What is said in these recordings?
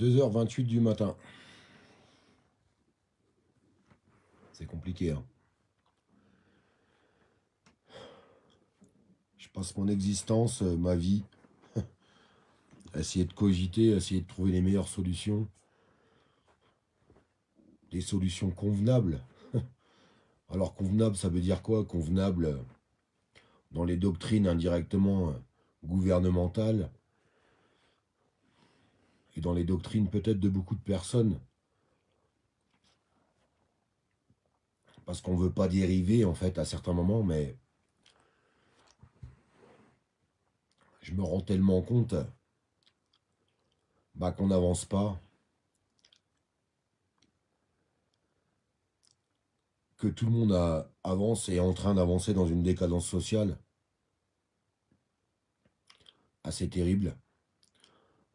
2h28 du matin. C'est compliqué, hein. Je passe mon existence, ma vie, à essayer de cogiter, à essayer de trouver les meilleures solutions. Des solutions convenables. Alors convenable, ça veut dire quoi? Convenable dans les doctrines indirectement gouvernementales et dans les doctrines peut-être de beaucoup de personnes. Parce qu'on ne veut pas dériver en fait à certains moments, mais je me rends tellement compte qu'on n'avance pas, que tout le monde avance et est en train d'avancer dans une décadence sociale assez terrible,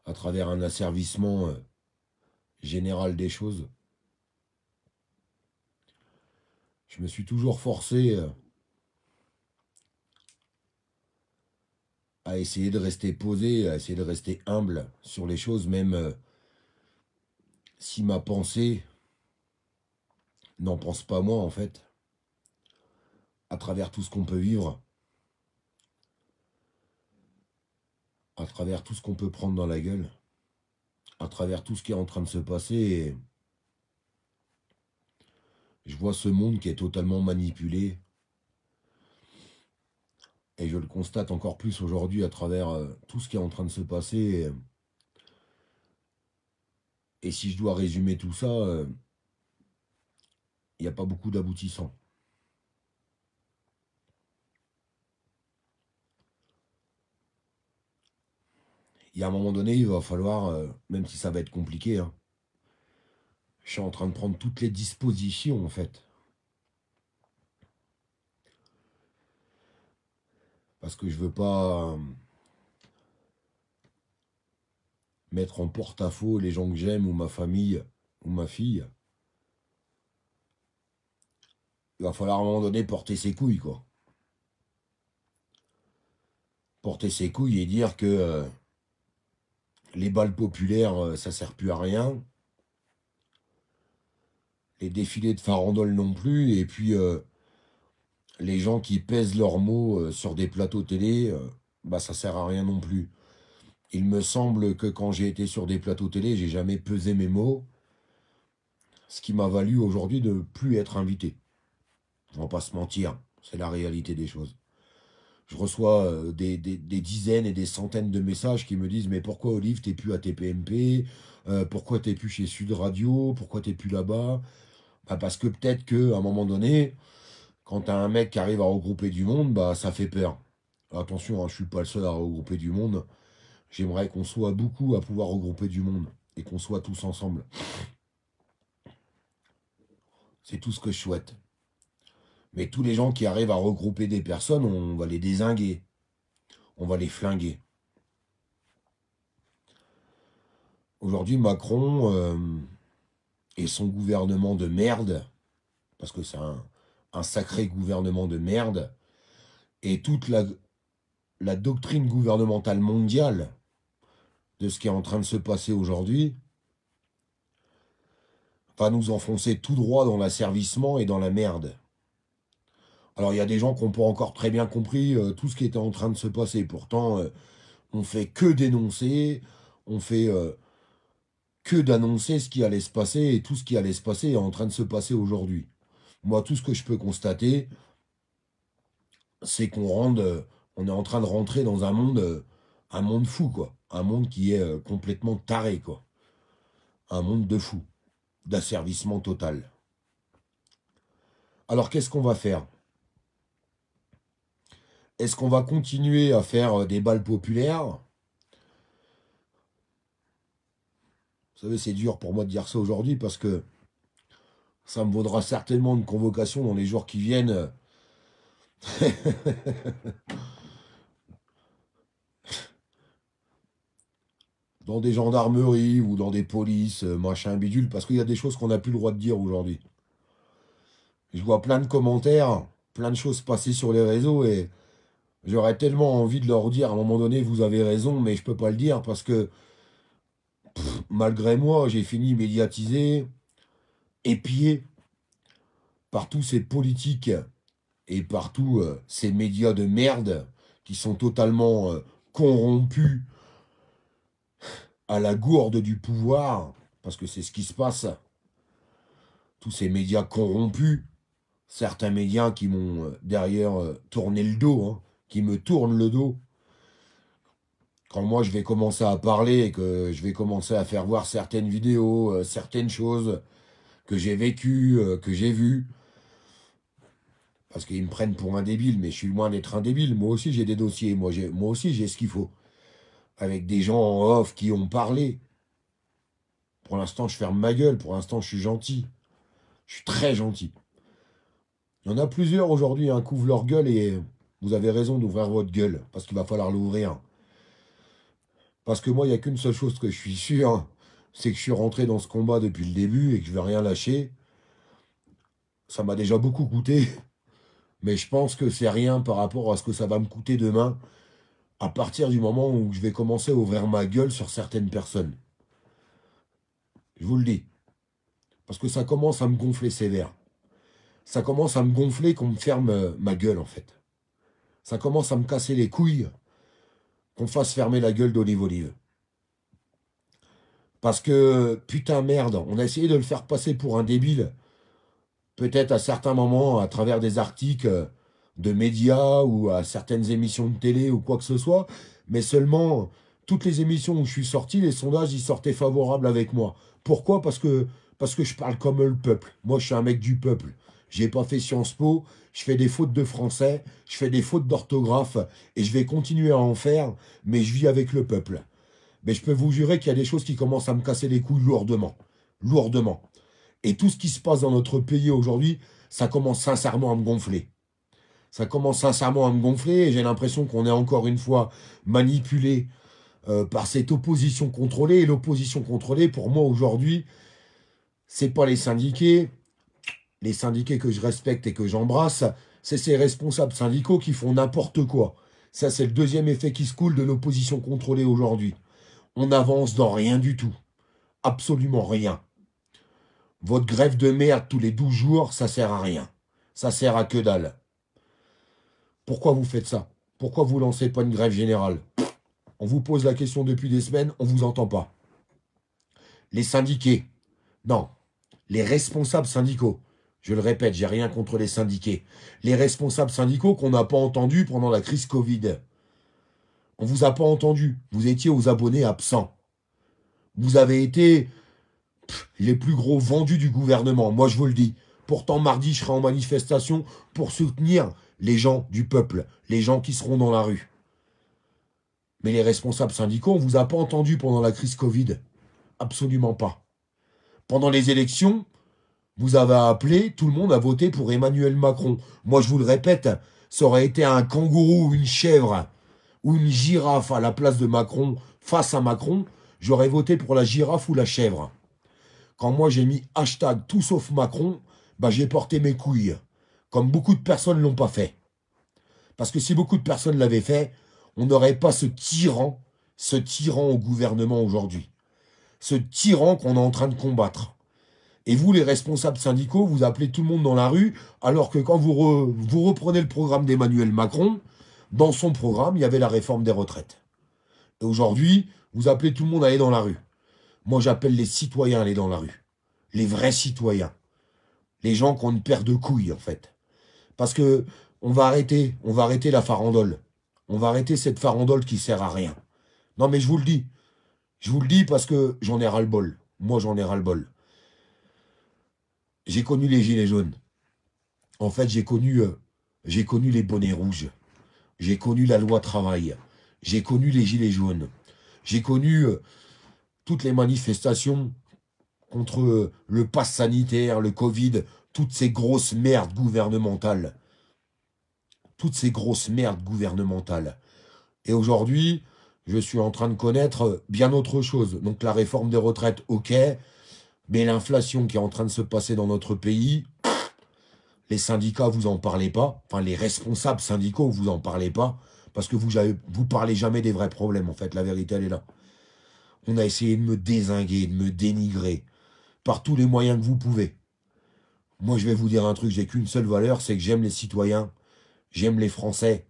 à travers un asservissement général des choses. Je me suis toujours forcé à essayer de rester posé, à essayer de rester humble sur les choses, même si ma pensée n'en pense pas moi, en fait, à travers tout ce qu'on peut vivre, à travers tout ce qu'on peut prendre dans la gueule, à travers tout ce qui est en train de se passer. Et je vois ce monde qui est totalement manipulé. Et je le constate encore plus aujourd'hui à travers tout ce qui est en train de se passer. Et si je dois résumer tout ça, il n'y a pas beaucoup d'aboutissants. Il y a un moment donné, il va falloir, même si ça va être compliqué, hein, je suis en train de prendre toutes les dispositions, en fait. Parce que je veux pas mettre en porte-à-faux les gens que j'aime, ou ma famille, ou ma fille. Il va falloir à un moment donné porter ses couilles, quoi. Porter ses couilles et dire que les balles populaires, ça sert plus à rien. Les défilés de farandole non plus. Et puis, les gens qui pèsent leurs mots sur des plateaux télé, ça sert à rien non plus. Il me semble que quand j'ai été sur des plateaux télé, j'ai jamais pesé mes mots. Ce qui m'a valu aujourd'hui de ne plus être invité. On va pas se mentir, c'est la réalité des choses. Je reçois des dizaines et des centaines de messages qui me disent « Mais pourquoi, Olive, t'es plus à TPMP pourquoi t'es plus chez Sud Radio? Pourquoi t'es plus là-bas ?» Parce que peut-être qu'à un moment donné, quand t'as un mec qui arrive à regrouper du monde, ça fait peur. Attention, hein, je suis pas le seul à regrouper du monde. J'aimerais qu'on soit beaucoup à pouvoir regrouper du monde et qu'on soit tous ensemble. C'est tout ce que je souhaite. Mais tous les gens qui arrivent à regrouper des personnes, on va les dézinguer. On va les flinguer. Aujourd'hui, Macron et son gouvernement de merde, parce que c'est un sacré gouvernement de merde, et toute la doctrine gouvernementale mondiale de ce qui est en train de se passer aujourd'hui, va nous enfoncer tout droit dans l'asservissement et dans la merde. Alors, il y a des gens qui n'ont pas encore très bien compris tout ce qui était en train de se passer. Pourtant, on fait que dénoncer, on fait que d'annoncer ce qui allait se passer, et tout ce qui allait se passer est en train de se passer aujourd'hui. Moi, tout ce que je peux constater, c'est on est en train de rentrer dans un monde fou, quoi. Un monde qui est complètement taré, quoi. Un monde de fou, d'asservissement total. Alors, qu'est-ce qu'on va faire? Est-ce qu'on va continuer à faire des balles populaires? Vous savez, c'est dur pour moi de dire ça aujourd'hui parce que ça me vaudra certainement une convocation dans les jours qui viennent. Dans des gendarmeries ou dans des polices, machin bidule, parce qu'il y a des choses qu'on n'a plus le droit de dire aujourd'hui. Je vois plein de commentaires, plein de choses passer sur les réseaux et j'aurais tellement envie de leur dire à un moment donné, vous avez raison, mais je peux pas le dire parce que malgré moi, j'ai fini médiatisé, épié par tous ces politiques et par tous ces médias de merde qui sont totalement corrompus à la gourde du pouvoir, parce que c'est ce qui se passe. Tous ces médias corrompus, certains médias qui m'ont derrière tourné le dos, hein, qui me tournent le dos. Quand moi je vais commencer à parler et que je vais commencer à faire voir certaines vidéos, certaines choses que j'ai vécues, que j'ai vues, parce qu'ils me prennent pour un débile, mais je suis loin d'être un débile. Moi aussi j'ai des dossiers, moi aussi j'ai ce qu'il faut. Avec des gens en off qui ont parlé. Pour l'instant je ferme ma gueule, pour l'instant je suis gentil. Je suis très gentil. Il y en a plusieurs aujourd'hui qui couvrent leur gueule et vous avez raison d'ouvrir votre gueule, parce qu'il va falloir l'ouvrir. Parce que moi, il n'y a qu'une seule chose que je suis sûr, c'est que je suis rentré dans ce combat depuis le début et que je ne vais rien lâcher. Ça m'a déjà beaucoup coûté, mais je pense que c'est rien par rapport à ce que ça va me coûter demain, à partir du moment où je vais commencer à ouvrir ma gueule sur certaines personnes. Je vous le dis. Parce que ça commence à me gonfler sévère. Ça commence à me gonfler qu'on me ferme ma gueule, en fait. Ça commence à me casser les couilles qu'on fasse fermer la gueule d'Olive Olive. Parce que, putain merde, on a essayé de le faire passer pour un débile, peut-être à certains moments, à travers des articles de médias ou à certaines émissions de télé ou quoi que ce soit, mais seulement, toutes les émissions où je suis sorti, les sondages, ils sortaient favorables avec moi. Pourquoi? Parce que je parle comme le peuple. Moi, je suis un mec du peuple. J'ai pas fait Sciences Po, je fais des fautes de français, je fais des fautes d'orthographe, et je vais continuer à en faire, mais je vis avec le peuple. Mais je peux vous jurer qu'il y a des choses qui commencent à me casser les couilles lourdement. Lourdement. Et tout ce qui se passe dans notre pays aujourd'hui, ça commence sincèrement à me gonfler. Ça commence sincèrement à me gonfler, et j'ai l'impression qu'on est encore une fois manipulé par cette opposition contrôlée. Et l'opposition contrôlée, pour moi aujourd'hui, c'est pas les syndiqués. Les syndiqués que je respecte et que j'embrasse, c'est ces responsables syndicaux qui font n'importe quoi. Ça, c'est le deuxième effet qui se coule de l'opposition contrôlée aujourd'hui. On n'avance dans rien du tout. Absolument rien. Votre grève de merde tous les 12 jours, ça sert à rien. Ça sert à que dalle. Pourquoi vous faites ça? Pourquoi vous lancez pas une grève générale? On vous pose la question depuis des semaines, on vous entend pas. Les syndiqués, non. Les responsables syndicaux. Je le répète, j'ai rien contre les syndiqués. Les responsables syndicaux qu'on n'a pas entendus pendant la crise Covid. On vous a pas entendu. Vous étiez aux abonnés absents. Vous avez été les plus gros vendus du gouvernement. Moi, je vous le dis. Pourtant, mardi, je serai en manifestation pour soutenir les gens du peuple, les gens qui seront dans la rue. Mais les responsables syndicaux, on vous a pas entendu pendant la crise Covid. Absolument pas. Pendant les élections, vous avez appelé, tout le monde a voté pour Emmanuel Macron. Moi, je vous le répète, ça aurait été un kangourou, une chèvre ou une girafe à la place de Macron, face à Macron, j'aurais voté pour la girafe ou la chèvre. Quand moi, j'ai mis hashtag tout sauf Macron, bah, j'ai porté mes couilles. Comme beaucoup de personnes ne l'ont pas fait. Parce que si beaucoup de personnes l'avaient fait, on n'aurait pas ce tyran au gouvernement aujourd'hui. Ce tyran qu'on est en train de combattre. Et vous, les responsables syndicaux, vous appelez tout le monde dans la rue, alors que quand vous reprenez le programme d'Emmanuel Macron, dans son programme, il y avait la réforme des retraites. Et aujourd'hui, vous appelez tout le monde à aller dans la rue. Moi, j'appelle les citoyens à aller dans la rue. Les vrais citoyens. Les gens qui ont une paire de couilles, en fait. Parce que on va arrêter la farandole. On va arrêter cette farandole qui sert à rien. Non, mais je vous le dis. Je vous le dis parce que j'en ai ras-le-bol. Moi, j'en ai ras-le-bol. J'ai connu les gilets jaunes. En fait, j'ai connu les bonnets rouges. J'ai connu la loi travail. J'ai connu les gilets jaunes. J'ai connu toutes les manifestations contre le pass sanitaire, le Covid, toutes ces grosses merdes gouvernementales. Toutes ces grosses merdes gouvernementales. Et aujourd'hui, je suis en train de connaître bien autre chose. Donc la réforme des retraites, ok. Mais l'inflation qui est en train de se passer dans notre pays, les syndicats, vous en parlez pas. Enfin, les responsables syndicaux, vous en parlez pas. Parce que vous parlez jamais des vrais problèmes, en fait. La vérité, elle est là. On a essayé de me dézinguer, de me dénigrer, par tous les moyens que vous pouvez. Moi, je vais vous dire un truc, j'ai qu'une seule valeur, c'est que j'aime les citoyens, j'aime les Français,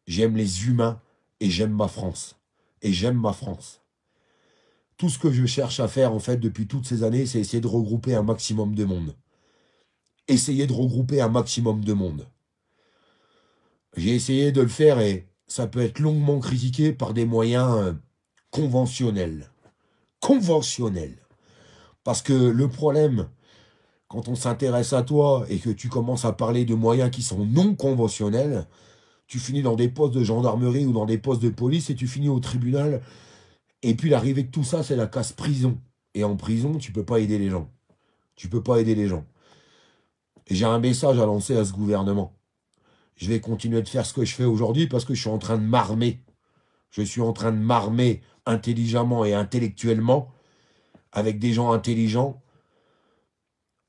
j'aime les humains, et j'aime ma France. Et j'aime ma France. Tout ce que je cherche à faire, en fait, depuis toutes ces années, c'est essayer de regrouper un maximum de monde. Essayer de regrouper un maximum de monde. J'ai essayé de le faire et ça peut être longuement critiqué par des moyens conventionnels. Conventionnels. Parce que le problème, quand on s'intéresse à toi et que tu commences à parler de moyens qui sont non conventionnels, tu finis dans des postes de gendarmerie ou dans des postes de police et tu finis au tribunal. Et puis l'arrivée de tout ça, c'est la casse prison. Et en prison, tu peux pas aider les gens. Tu peux pas aider les gens. Et j'ai un message à lancer à ce gouvernement. Je vais continuer de faire ce que je fais aujourd'hui parce que je suis en train de m'armer. Je suis en train de m'armer intelligemment et intellectuellement avec des gens intelligents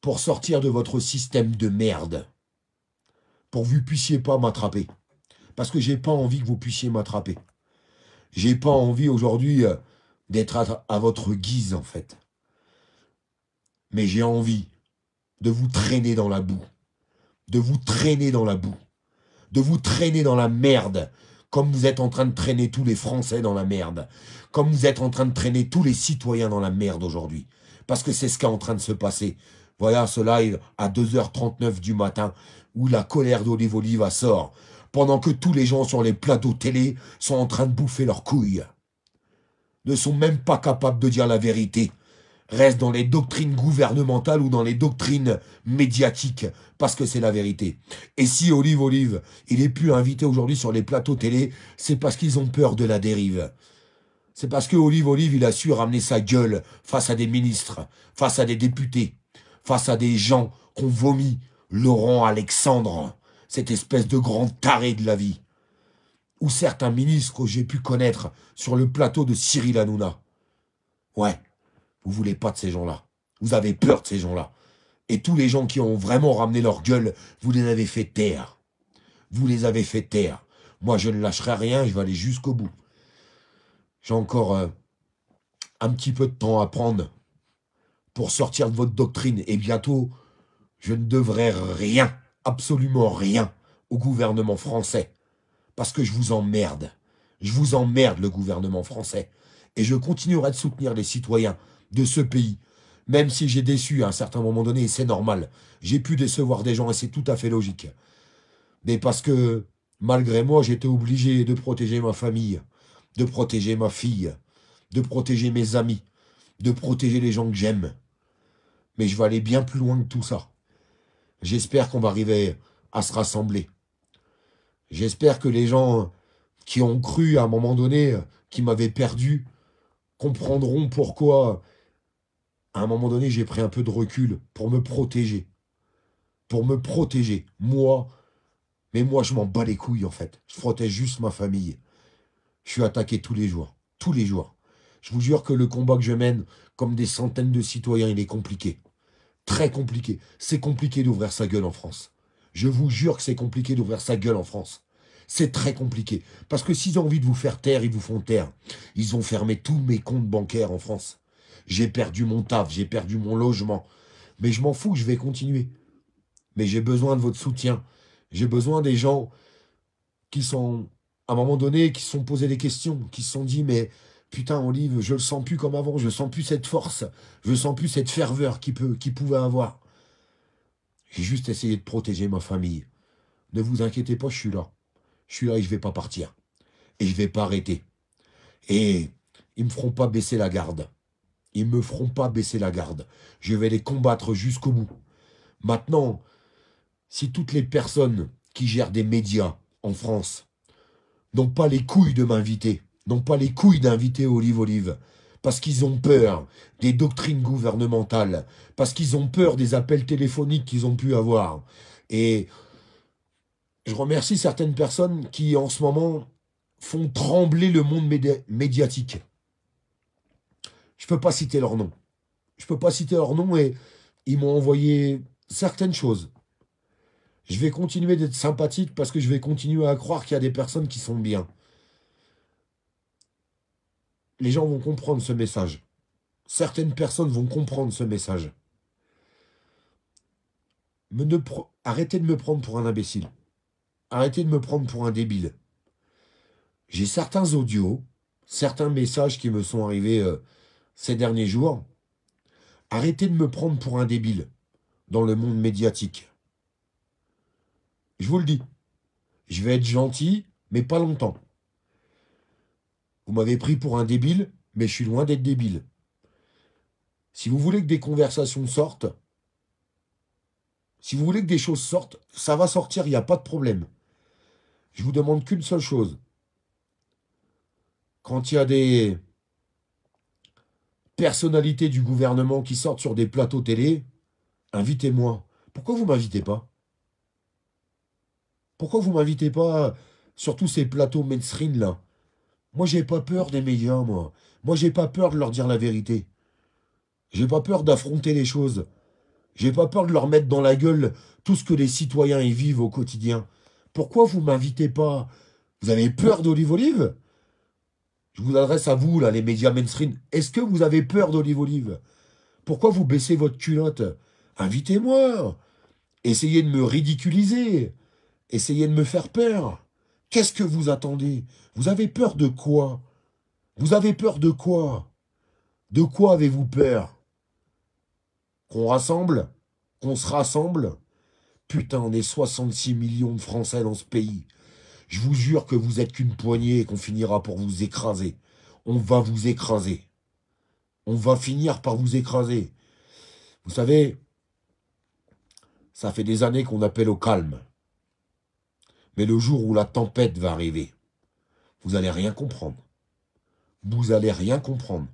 pour sortir de votre système de merde. Pour que vous ne puissiez pas m'attraper. Parce que j'ai pas envie que vous puissiez m'attraper. J'ai pas envie aujourd'hui d'être à votre guise, en fait. Mais j'ai envie de vous traîner dans la boue. De vous traîner dans la boue. De vous traîner dans la merde. Comme vous êtes en train de traîner tous les Français dans la merde. Comme vous êtes en train de traîner tous les citoyens dans la merde aujourd'hui. Parce que c'est ce qui est en train de se passer. Voilà ce live à 2h39 du matin où la colère d'Olive Oliva sort. Pendant que tous les gens sur les plateaux télé sont en train de bouffer leurs couilles. Ne sont même pas capables de dire la vérité. Restent dans les doctrines gouvernementales ou dans les doctrines médiatiques, parce que c'est la vérité. Et si Olive, il est plus invité aujourd'hui sur les plateaux télé, c'est parce qu'ils ont peur de la dérive. C'est parce que Olive, il a su ramener sa gueule face à des ministres, face à des députés, face à des gens qu'on vomit. Laurent Alexandre, cette espèce de grand taré de la vie. Ou certains ministres que j'ai pu connaître sur le plateau de Cyril Hanouna. Ouais. Vous voulez pas de ces gens-là. Vous avez peur de ces gens-là. Et tous les gens qui ont vraiment ramené leur gueule, vous les avez fait taire. Vous les avez fait taire. Moi, je ne lâcherai rien, je vais aller jusqu'au bout. J'ai encore un petit peu de temps à prendre pour sortir de votre doctrine. Et bientôt, je ne devrai rien, absolument rien, au gouvernement français. Parce que je vous emmerde. Je vous emmerde, le gouvernement français. Et je continuerai de soutenir les citoyens de ce pays, même si j'ai déçu à un certain moment donné, et c'est normal. J'ai pu décevoir des gens et c'est tout à fait logique. Mais parce que, malgré moi, j'étais obligé de protéger ma famille, de protéger ma fille, de protéger mes amis, de protéger les gens que j'aime. Mais je vais aller bien plus loin que tout ça. J'espère qu'on va arriver à se rassembler. J'espère que les gens qui ont cru à un moment donné, qui m'avaient perdu, comprendront pourquoi à un moment donné, j'ai pris un peu de recul pour me protéger. Pour me protéger. Moi, mais moi, je m'en bats les couilles, en fait. Je protège juste ma famille. Je suis attaqué tous les jours. Tous les jours. Je vous jure que le combat que je mène, comme des centaines de citoyens, il est compliqué. Très compliqué. C'est compliqué d'ouvrir sa gueule en France. Je vous jure que c'est compliqué d'ouvrir sa gueule en France. C'est très compliqué. Parce que s'ils ont envie de vous faire taire, ils vous font taire. Ils ont fermé tous mes comptes bancaires en France. J'ai perdu mon taf, j'ai perdu mon logement. Mais je m'en fous, je vais continuer. Mais j'ai besoin de votre soutien. J'ai besoin des gens qui sont, à un moment donné, qui se sont posés des questions, qui se sont dit, mais putain, Olive, je le sens plus comme avant, je sens plus cette force, je sens plus cette ferveur qu'il pouvait avoir. J'ai juste essayé de protéger ma famille. Ne vous inquiétez pas, je suis là. Je suis là et je ne vais pas partir. Et je ne vais pas arrêter. Et ils ne me feront pas baisser la garde. Ils ne me feront pas baisser la garde. Je vais les combattre jusqu'au bout. Maintenant, si toutes les personnes qui gèrent des médias en France n'ont pas les couilles de m'inviter, n'ont pas les couilles d'inviter Olive, parce qu'ils ont peur des doctrines gouvernementales, parce qu'ils ont peur des appels téléphoniques qu'ils ont pu avoir. Et je remercie certaines personnes qui, en ce moment, font trembler le monde médiatique. Je ne peux pas citer leur nom. Je ne peux pas citer leur nom et ils m'ont envoyé certaines choses. Je vais continuer d'être sympathique parce que je vais continuer à croire qu'il y a des personnes qui sont bien. Les gens vont comprendre ce message. Certaines personnes vont comprendre ce message. Arrêtez de me prendre pour un imbécile. Arrêtez de me prendre pour un débile. J'ai certains audios, certains messages qui me sont arrivés ces derniers jours. Arrêtez de me prendre pour un débile dans le monde médiatique. Je vous le dis. Je vais être gentil, mais pas longtemps. Vous m'avez pris pour un débile, mais je suis loin d'être débile. Si vous voulez que des conversations sortent, si vous voulez que des choses sortent, ça va sortir, il n'y a pas de problème. Je vous demande qu'une seule chose. Quand il y a des personnalités du gouvernement qui sortent sur des plateaux télé, invitez-moi. Pourquoi vous ne m'invitez pas? Pourquoi vous ne m'invitez pas sur tous ces plateaux mainstream là? Moi, j'ai pas peur des médias, moi. Moi, j'ai pas peur de leur dire la vérité. J'ai pas peur d'affronter les choses. J'ai pas peur de leur mettre dans la gueule tout ce que les citoyens y vivent au quotidien. Pourquoi vous m'invitez pas? Vous avez peur d'Olive Olive? Je vous adresse à vous, là, les médias mainstream. Est-ce que vous avez peur d'Olive Olive? Pourquoi vous baissez votre culotte? Invitez-moi. Essayez de me ridiculiser. Essayez de me faire peur. Qu'est-ce que vous attendez? Vous avez peur de quoi? Vous avez peur de quoi? De quoi avez-vous peur? Qu'on rassemble? Qu'on se rassemble? Putain, on est 66 millions de Français dans ce pays. Je vous jure que vous êtes qu'une poignée et qu'on finira pour vous écraser. On va vous écraser. On va finir par vous écraser. Vous savez, ça fait des années qu'on appelle au calme. Mais le jour où la tempête va arriver, vous n'allez rien comprendre. Vous n'allez rien comprendre.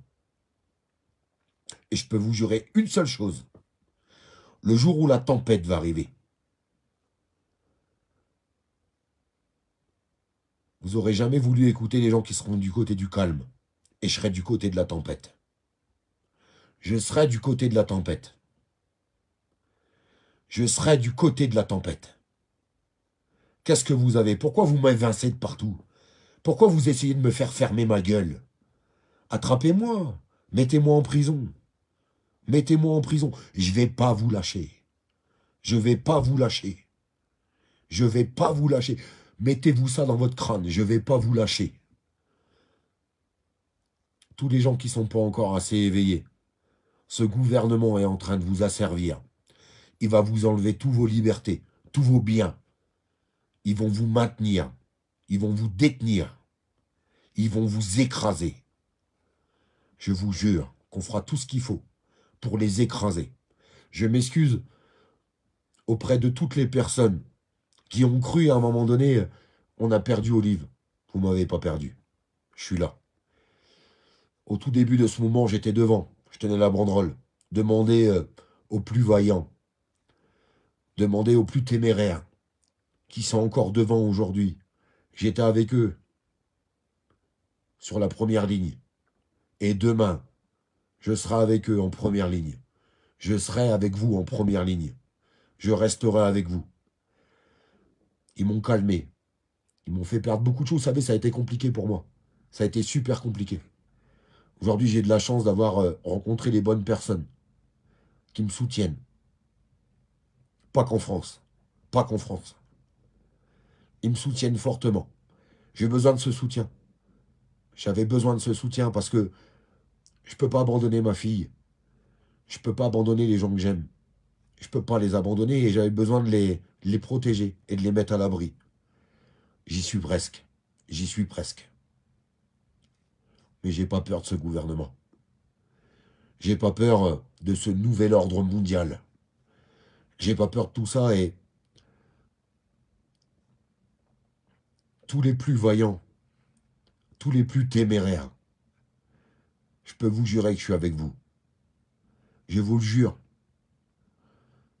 Et je peux vous jurer une seule chose. Le jour où la tempête va arriver, vous n'aurez jamais voulu écouter les gens qui seront du côté du calme. Et je serai du côté de la tempête. Je serai du côté de la tempête. Je serai du côté de la tempête. Qu'est-ce que vous avez? Pourquoi vous m'évincez de partout? Pourquoi vous essayez de me faire fermer ma gueule? Attrapez-moi. Mettez-moi en prison. Mettez-moi en prison. Je ne vais pas vous lâcher. Je ne vais pas vous lâcher. Je ne vais pas vous lâcher. Mettez-vous ça dans votre crâne. Je ne vais pas vous lâcher. Tous les gens qui ne sont pas encore assez éveillés, ce gouvernement est en train de vous asservir. Il va vous enlever toutes vos libertés, tous vos biens. Ils vont vous maintenir. Ils vont vous détenir. Ils vont vous écraser. Je vous jure qu'on fera tout ce qu'il faut pour les écraser. Je m'excuse auprès de toutes les personnes qui ont cru à un moment donné, on a perdu Olive. Vous ne m'avez pas perdu. Je suis là. Au tout début de ce moment, j'étais devant. Je tenais la banderole. Demandez aux plus vaillants. Demandez aux plus téméraires qui sont encore devant aujourd'hui. J'étais avec eux sur la première ligne. Et demain, je serai avec eux en première ligne. Je serai avec vous en première ligne. Je resterai avec vous. Ils m'ont calmé. Ils m'ont fait perdre beaucoup de choses. Vous savez, ça a été compliqué pour moi. Ça a été super compliqué. Aujourd'hui, j'ai de la chance d'avoir rencontré les bonnes personnes qui me soutiennent. Pas qu'en France. Pas qu'en France. Ils me soutiennent fortement. J'ai besoin de ce soutien. J'avais besoin de ce soutien parce que je ne peux pas abandonner ma fille. Je ne peux pas abandonner les gens que j'aime. Je ne peux pas les abandonner et j'avais besoin de les protéger et de les mettre à l'abri. J'y suis presque. J'y suis presque. Mais j'ai pas peur de ce gouvernement. J'ai pas peur de ce nouvel ordre mondial. J'ai pas peur de tout ça et tous les plus vaillants, tous les plus téméraires, je peux vous jurer que je suis avec vous. Je vous le jure.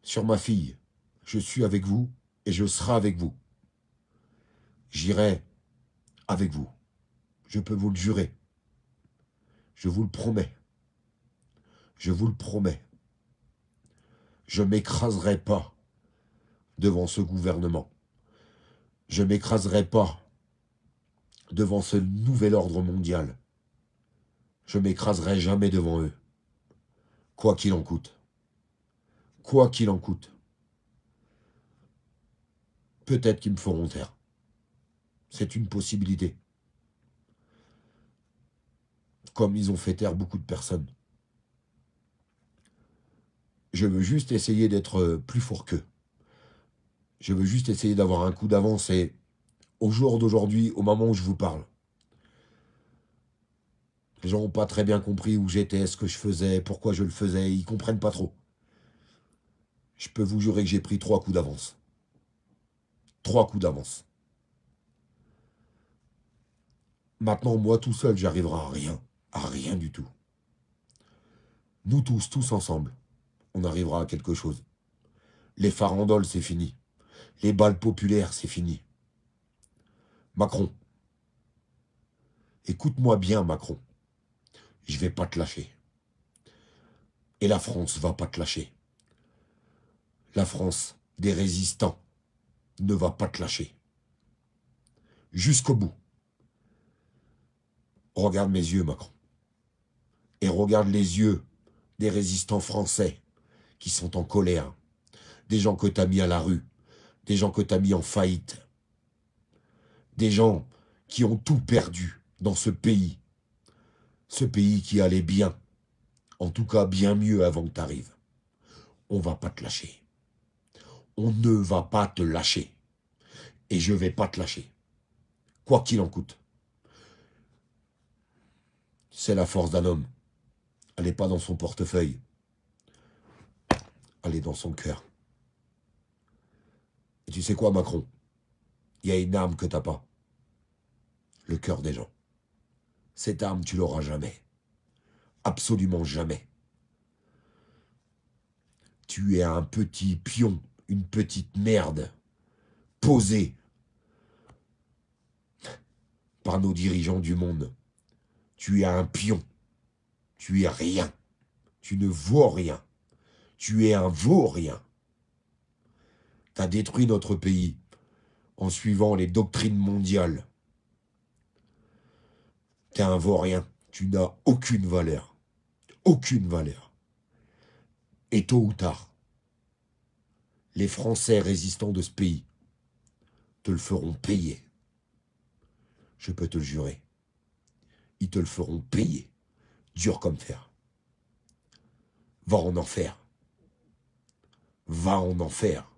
Sur ma fille, je suis avec vous et je serai avec vous. J'irai avec vous. Je peux vous le jurer. Je vous le promets. Je vous le promets. Je ne m'écraserai pas devant ce gouvernement. Je ne m'écraserai pas devant ce nouvel ordre mondial. Je m'écraserai jamais devant eux, quoi qu'il en coûte. Quoi qu'il en coûte. Peut-être qu'ils me feront taire. C'est une possibilité. Comme ils ont fait taire beaucoup de personnes. Je veux juste essayer d'être plus fort qu'eux. Je veux juste essayer d'avoir un coup d'avance et au jour d'aujourd'hui, au moment où je vous parle, les gens n'ont pas très bien compris où j'étais, ce que je faisais, pourquoi je le faisais, ils comprennent pas trop. Je peux vous jurer que j'ai pris 3 coups d'avance. 3 coups d'avance. Maintenant, moi tout seul, j'arriverai à rien. À rien du tout. Nous tous ensemble, on arrivera à quelque chose. Les farandoles, c'est fini. Les balles populaires, c'est fini. Macron. Écoute-moi bien, Macron. Je vais pas te lâcher. Et la France va pas te lâcher. La France, des résistants, ne va pas te lâcher. Jusqu'au bout. Regarde mes yeux, Macron. Et regarde les yeux des résistants français qui sont en colère. Des gens que t'as mis à la rue. Des gens que t'as mis en faillite. Des gens qui ont tout perdu dans ce pays. Ce pays qui allait bien. En tout cas, bien mieux avant que t'arrives. On va pas te lâcher. On ne va pas te lâcher. Et je vais pas te lâcher. Quoi qu'il en coûte. C'est la force d'un homme. Elle n'est pas dans son portefeuille. Elle est dans son cœur. Et tu sais quoi, Macron? Il y a une arme que t'as pas. Le cœur des gens. Cette arme, tu l'auras jamais. Absolument jamais. Tu es un petit pion, une petite merde, posée par nos dirigeants du monde. Tu es un pion. Tu es rien. Tu ne vaux rien. Tu es un vaurien. T'as détruit notre pays en suivant les doctrines mondiales. T'es un vaurien. Tu n'as aucune valeur. Aucune valeur. Et tôt ou tard, les Français résistants de ce pays te le feront payer. Je peux te le jurer. Ils te le feront payer. Dur comme fer. Va en enfer. Va en enfer.